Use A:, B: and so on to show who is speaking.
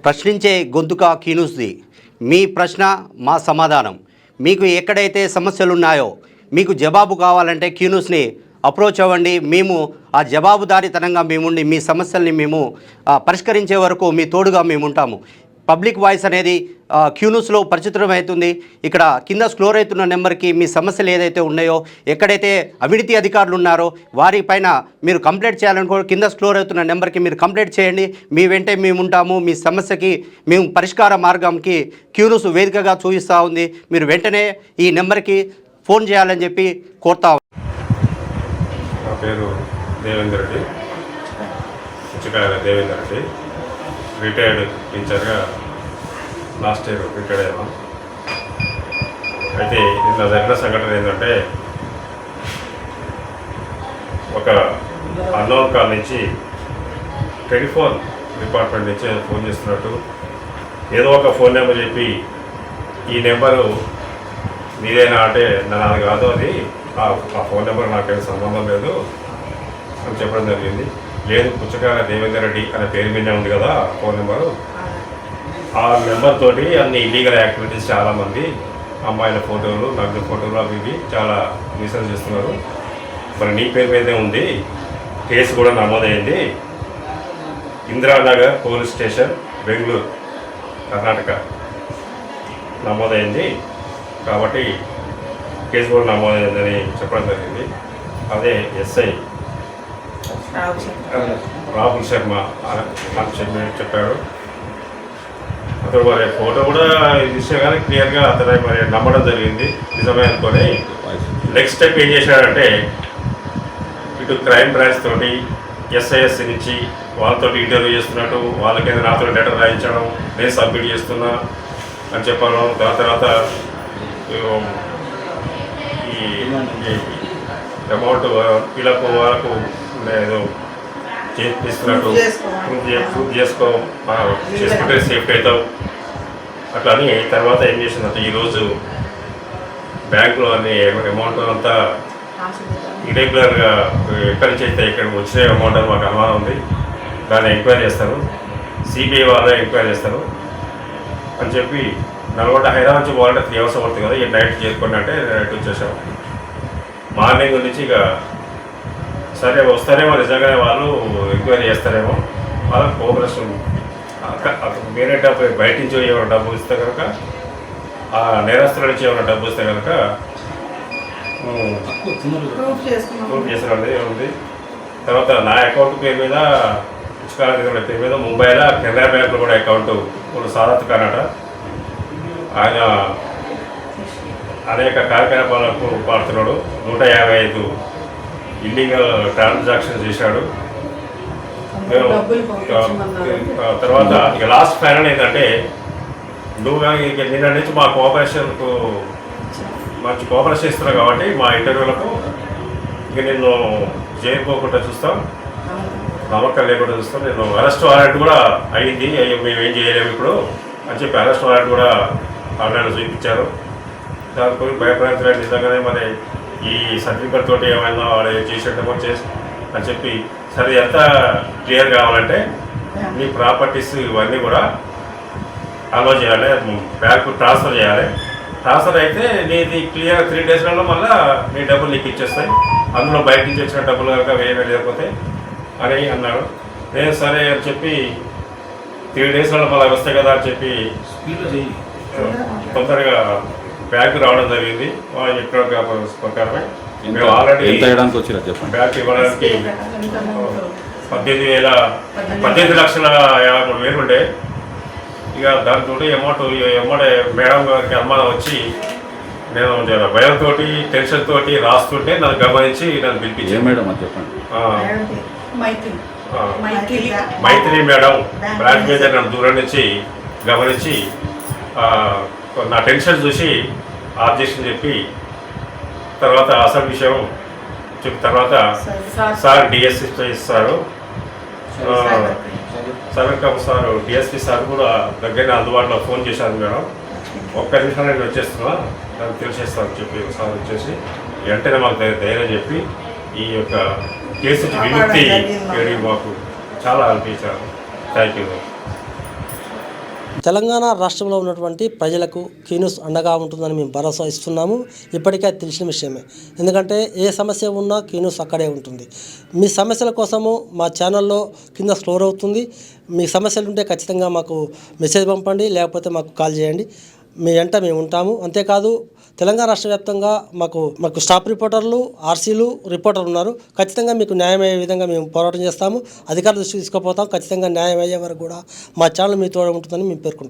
A: ప్రశ్నించే గొంతుక క్యూన్యూస్ది. మీ ప్రశ్న మా సమాధానం. మీకు ఎక్కడైతే సమస్యలు ఉన్నాయో మీకు జవాబు కావాలంటే క్యూన్యూస్ని అప్రోచ్ అవ్వండి. మేము ఆ జవాబుదారీతనంగా మేముండి మీ సమస్యల్ని మేము పరిష్కరించే వరకు మీ తోడుగా మేము ఉంటాము. పబ్లిక్ వాయిస్ అనేది క్యూన్యూస్లో పరిచితమవుతుంది. ఇక్కడ కింద స్క్రోల్ అవుతున్న నెంబర్కి మీ సమస్యలు ఏదైతే ఉన్నాయో, ఎక్కడైతే అవినీతి అధికారులు ఉన్నారో వారిపైన మీరు కంప్లైంట్ చేయాలనుకో కింద స్క్రోల్ అవుతున్న నెంబర్కి మీరు కంప్లైంట్ చేయండి. మీ వెంటే మేము ఉంటాము. మీ సమస్యకి మేము పరిష్కార మార్గంకి క్యూన్యూస్ వేదికగా చూపిస్తూ ఉంది. మీరు వెంటనే ఈ నెంబర్కి ఫోన్ చేయాలని చెప్పి కోరుతా.
B: నా పేరు దేవేందర్ రెడ్డి, పుచ్చకాయల దేవేందర్ రెడ్డి. రిటైర్డ్ టీచర్గా లాస్ట్ ఇయర్ రిటైర్డ్ అయ్యాను. అయితే నిన్న జరిగిన సంఘటన ఏంటంటే, ఒక అన్నోన్ కాల్ నుంచి టెలిఫోన్ డిపార్ట్మెంట్ నుంచి ఫోన్ చేస్తున్నట్టు ఏదో ఒక ఫోన్ నెంబర్ చెప్పి, ఈ నెంబరు నీదేనా అంటే నాది కాదు, అది ఆ ఫోన్ నెంబర్ నాకేం సంబంధం లేదు అని చెప్పడం జరిగింది. లేదు, పుచ్చకాయల దేవేందర్ రెడ్డి అనే పేరు మీద ఉంది కదా ఫోన్ నెంబరు, ఆ నెంబర్ తోటి అన్ని ఇల్లీగల్ యాక్టివిటీస్ చాలామంది అమ్మాయిల ఫోటోలు, నగ్న ఫోటోలు అవి ఇవి చాలా రీసెర్చ్ చేస్తున్నారు. మరి నీ పేరు మీదే ఉంది, కేసు కూడా నమోదైంది. ఇందిరానగర్ పోలీస్ స్టేషన్, బెంగళూరు, కర్ణాటక నమోదైంది. కాబట్టి కేసు కూడా నమోదైందని చెప్పడం జరిగింది. అదే ఎస్ఐ రాహుల్ శర్మ చెప్పాడు. అతడు మరి ఫోటో కూడా ఇస్తే కానీ క్లియర్గా అతను మరి నమ్మడం జరిగింది, నిజమే అనుకొని. నెక్స్ట్ స్టెప్ ఏం చేశాడంటే, ఇటు క్రైమ్ బ్రాంచ్ తోటి ఎస్ఐఎస్ నుంచి వాళ్ళతో ఇంటర్వ్యూ చేస్తున్నట్టు, వాళ్ళకైనా నాతో లెటర్ రాయించడం, నేను సబ్మిట్ చేస్తున్నా అని చెప్పడం. దాని తర్వాత ఈ అమౌంట్ వీళ్ళకు వాళ్ళకు ఏదో చేపిస్తున్నట్టు ప్రూఫ్ చేసుకుంటే సేఫ్టీ అవుతావు అట్లా అని. తర్వాత ఏం చేసిందంటే, ఈరోజు బ్యాంకులో అన్ని అమౌంట్ అంతా ఇరెగ్యులర్గా ఎక్కడి నుంచి అయితే ఇక్కడికి వచ్చే అమౌంట్ అని మాకు అనుమానం ఉంది, దాన్ని ఎంక్వైరీ చేస్తారు, సిబిఐ వాళ్ళే ఎంక్వైరీ చేస్తారు అని చెప్పి నల్గొండ హైదరాబాద్ నుంచి పోవాలంటే 3 hours పడుతుంది కదా, ఈ నైట్ చేసుకోండి అంటే నైట్ వచ్చేసాం. మార్నింగ్ నుంచి ఇక సరే వస్తారేమో, నిజంగానే వాళ్ళు ఎంక్వైరీ చేస్తారేమో, వాళ్ళకి కోఆపరేషన్ వేరే డబ్బు బయట నుంచి ఏమైనా డబ్బు ఇస్తే కనుక, ఆ నేరస్తుల నుంచి ఏమైనా డబ్బు ఇస్తే కనుక ప్రూఫ్ చేస్తారండి ఉంది. తర్వాత నా అకౌంట్ పేరు మీద, పుచ్చకాయల పేరు మీద ముంబైలో కెనరా బ్యాంకులో కూడా అకౌంట్ సాదత్ కర్ణాట. ఆయన అనేక కార్యకలాపాలకు పాడుతున్నాడు. 155 ఇల్లీగల్ ట్రాన్సాక్షన్ చేశాడు. తర్వాత ఇక లాస్ట్ ఫైనల్ ఏంటంటే, నువ్వు నిన్న నుంచి మా కోఆపరేషన్కు మంచి కోఆపరేషన్ ఇస్తున్నావు కాబట్టి మా ఇంటర్వ్యూలకు ఇక నిన్ను చేయకపోకుండా చూస్తాం, నమ్మకం లేకుండా చూస్తాం. నేను అరెస్ట్ వారెంట్ కూడా అయ్యింది, అయ్యో మేము ఏం చేయలేము ఇప్పుడు అని చెప్పి అరెస్ట్ వారెంట్ కూడా ఆన్లైన్లో చూపించారు. దానికి భయప్రాంతలేదు. నిజంగానే మరి ఈ సర్టిఫికెట్ తోటి ఏమైనా వాడు చేసేటమో చేసి అని చెప్పి, సరే ఎంత క్లియర్ కావాలంటే మీ ప్రాపర్టీస్ ఇవన్నీ కూడా అలో చేయాలి, బ్యాంకు ట్రాన్స్ఫర్ చేయాలి. ట్రాన్స్ఫర్ అయితే నీది క్లియర్ 3 daysలలో మళ్ళీ నీ డబ్బులు నీకు ఇచ్చేస్తాయి, అందులో బయట నుంచి వచ్చిన డబ్బులు కనుక వేరే లేకపోతే అని అన్నాడు. నేను సరే అని చెప్పి 3 daysలలో మళ్ళీ వస్తాయి కదా అని చెప్పి తొందరగా బ్యాంకు రావడం జరిగింది. వాళ్ళు చెప్పిన ప్రకారమే మేము ఆల్రెడీ బ్యాంక్ ఇవ్వడానికి 18,53,000 ఉండే. ఇక దాంతో అమౌంట్ మేడం గారికి అనుమానం వచ్చి, నేను భయంతో టెన్షన్ తోటి రాస్తుంటే నన్ను గమనించి నన్ను పిలిపించాను.
C: మేడం అని చెప్పండి.
B: మైత్రి మేడం బ్రాంచ్ మేనేజర్ నన్ను దూరం నుంచి గమనించి నా టెన్షన్ చూసి ఆబ్జెక్షన్ చెప్పి, తర్వాత అసలు విషయం చెప్పిన తర్వాత సార్ డిఎస్పీ ఇస్తారు, సగం సార్ డిఎస్పీ సార్ కూడా దగ్గరనే అందుబాటులో ఫోన్ చేశాను. మేడం 1 నిమిషం నేను వచ్చేస్తున్నా, దాన్ని తెలిసేస్తాను చెప్పి సార్ వచ్చేసి వెంటనే మాకు ధైర్యం చెప్పి ఈ యొక్క కేసు విముక్తి మాకు చాలా అనిపించారు. Thank you.
C: తెలంగాణ రాష్ట్రంలో ఉన్నటువంటి ప్రజలకు కీన్యూస్ అండగా ఉంటుందని మేము భరోసా ఇస్తున్నాము. ఇప్పటికే అది తెలిసిన విషయమే. ఎందుకంటే ఏ సమస్య ఉన్నా కీన్యూస్ అక్కడే ఉంటుంది. మీ సమస్యల కోసము మా ఛానల్లో కింద స్టోర్ అవుతుంది. మీ సమస్యలు ఉంటే ఖచ్చితంగా మాకు మెసేజ్ పంపండి, లేకపోతే మాకు కాల్ చేయండి. మీ వెంట మేము ఉంటాము. అంతేకాదు తెలంగాణ రాష్ట్ర వ్యాప్తంగా మాకు స్టాఫ్ రిపోర్టర్లు, ఆర్సీలు, రిపోర్టర్లు ఉన్నారు. ఖచ్చితంగా మీకు న్యాయం అయ్యే విధంగా మేము పోరాటం చేస్తాము. అధికారుల దృష్టికి తీసుకుపోతాం. ఖచ్చితంగా న్యాయం అయ్యే వరకు కూడా మా ఛానల్ మీతో ఉంటుందని మేము పేర్కొంటున్నాం.